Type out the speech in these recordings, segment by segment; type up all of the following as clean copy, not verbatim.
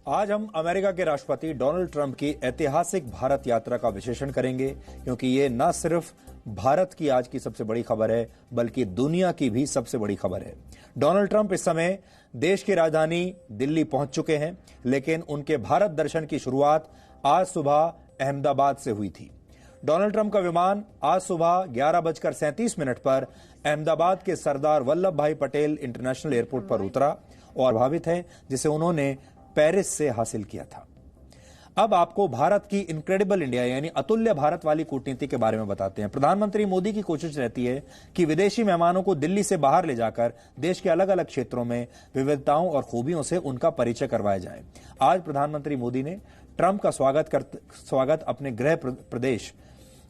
आज हम अमेरिका के राष्ट्रपति डोनाल्ड ट्रंप की ऐतिहासिक भारत यात्रा का विश्लेषण करेंगे, क्योंकि ये न सिर्फ भारत की आज की सबसे बड़ी खबर है, बल्कि दुनिया की भी सबसे बड़ी खबर है। डोनाल्ड ट्रंप इस समय देश की राजधानी दिल्ली पहुंच चुके हैं, लेकिन उनके भारत दर्शन की शुरुआत आज सुबह अहमदाबाद से हुई थी। डोनाल्ड ट्रंप का विमान आज सुबह 11:37 पर अहमदाबाद के सरदार वल्लभ भाई पटेल इंटरनेशनल एयरपोर्ट पर उतरा और प्रभावित है जिसे उन्होंने पेरिस से हासिल किया था। अब आपको भारत की इनक्रेडिबल इंडिया यानी अतुल्य भारत वाली कूटनीति के बारे में बताते हैं। प्रधानमंत्री मोदी की कोशिश रहती है कि विदेशी मेहमानों को दिल्ली से बाहर ले जाकर देश के अलग अलग क्षेत्रों में विविधताओं और खूबियों से उनका परिचय करवाया जाए। आज प्रधानमंत्री मोदी ने ट्रंप का स्वागत अपने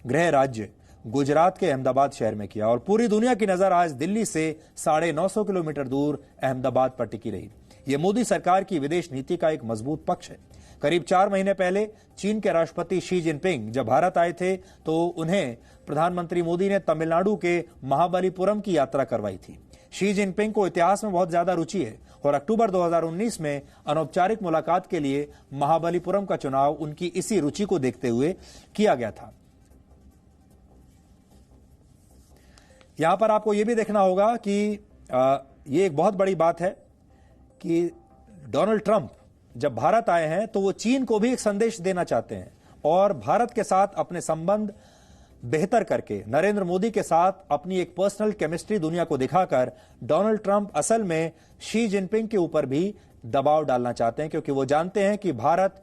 गृह राज्य गुजरात के अहमदाबाद शहर में किया और पूरी दुनिया की नजर आज दिल्ली से 950 किलोमीटर दूर अहमदाबाद पर टिकी रही। यह मोदी सरकार की विदेश नीति का एक मजबूत पक्ष है। करीब 4 महीने पहले चीन के राष्ट्रपति शी जिनपिंग जब भारत आए थे तो उन्हें प्रधानमंत्री मोदी ने तमिलनाडु के महाबलीपुरम की यात्रा करवाई थी। शी जिनपिंग को इतिहास में बहुत ज्यादा रुचि है और अक्टूबर 2019 में अनौपचारिक मुलाकात के लिए महाबलीपुरम का चुनाव उनकी इसी रुचि को देखते हुए किया गया था। यहां पर आपको यह भी देखना होगा कि यह एक बहुत बड़ी बात है कि डोनाल्ड ट्रंप जब भारत आए हैं तो वो चीन को भी एक संदेश देना चाहते हैं और भारत के साथ अपने संबंध बेहतर करके नरेंद्र मोदी के साथ अपनी एक पर्सनल केमिस्ट्री दुनिया को दिखाकर डोनाल्ड ट्रंप असल में शी जिनपिंग के ऊपर भी दबाव डालना चाहते हैं, क्योंकि वो जानते हैं कि भारत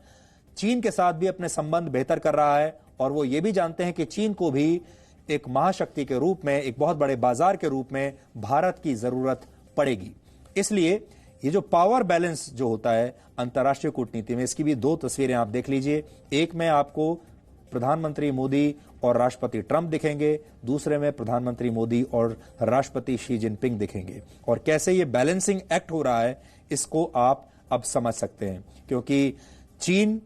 चीन के साथ भी अपने संबंध बेहतर कर रहा है और वो ये भी जानते हैं कि चीन को भी एक महाशक्ति के रूप में, एक बहुत बड़े बाजार के रूप में भारत की जरूरत पड़ेगी। इसलिए ये जो पावर बैलेंस जो होता है अंतर्राष्ट्रीय कूटनीति में, इसकी भी 2 तस्वीरें आप देख लीजिए। एक में आपको प्रधानमंत्री मोदी और राष्ट्रपति ट्रंप दिखेंगे, दूसरे में प्रधानमंत्री मोदी और राष्ट्रपति शी जिनपिंग दिखेंगे। और कैसे ये बैलेंसिंग एक्ट हो रहा है इसको आप अब समझ सकते हैं, क्योंकि चीन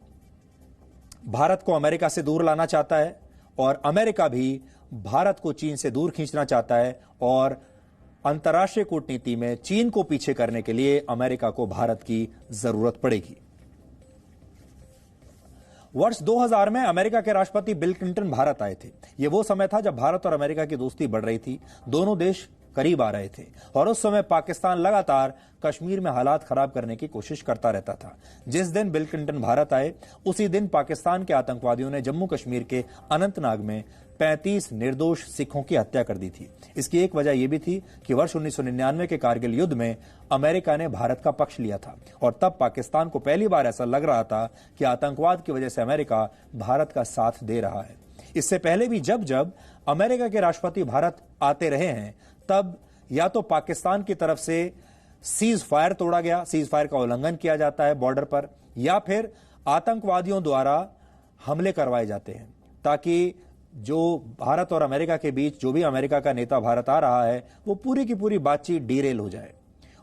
भारत को अमेरिका से दूर लाना चाहता है और अमेरिका भी भारत को चीन से दूर खींचना चाहता है और अंतर्राष्ट्रीय कूटनीति में चीन को पीछे करने के लिए अमेरिका को भारत की जरूरत पड़ेगी। वर्ष 2000 में अमेरिका के राष्ट्रपति बिल क्लिंटन भारत आए थे। यह वो समय था जब भारत और अमेरिका की दोस्ती बढ़ रही थी, दोनों देश करीब आ रहे थे और उस समय पाकिस्तान लगातार कश्मीर में हालात खराब करने की कोशिश करता रहता था। जिस दिन बिल क्लिंटन भारत आए उसी दिन पाकिस्तान के आतंकवादियों ने जम्मू कश्मीर के अनंतनाग में 35 निर्दोष सिखों की हत्या कर दी थी। इसकी एक वजह यह भी थी कि वर्ष 1999 के कारगिल युद्ध में अमेरिका ने भारत का पक्ष लिया था और तब पाकिस्तान को पहली बार ऐसा लग रहा था कि आतंकवाद की वजह से अमेरिका भारत का साथ दे रहा है। इससे पहले भी जब जब अमेरिका के राष्ट्रपति भारत आते रहे हैं तब या तो पाकिस्तान की तरफ से सीज फायर तोड़ा गया, सीज फायर का उल्लंघन किया जाता है बॉर्डर पर, या फिर आतंकवादियों द्वारा हमले करवाए जाते हैं ताकि जो भारत और अमेरिका के बीच जो भी अमेरिका का नेता भारत आ रहा है वो पूरी की पूरी बातचीत डीरेल हो जाए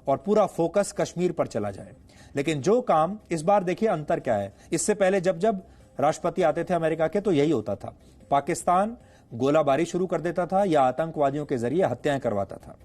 और पूरा फोकस कश्मीर पर चला जाए। लेकिन जो काम इस बार देखिए अंतर क्या है, इससे पहले जब जब राष्ट्रपति आते थे अमेरिका के तो यही होता था, पाकिस्तान गोलाबारी शुरू कर देता था या आतंकवादियों के जरिए हत्याएं करवाता था।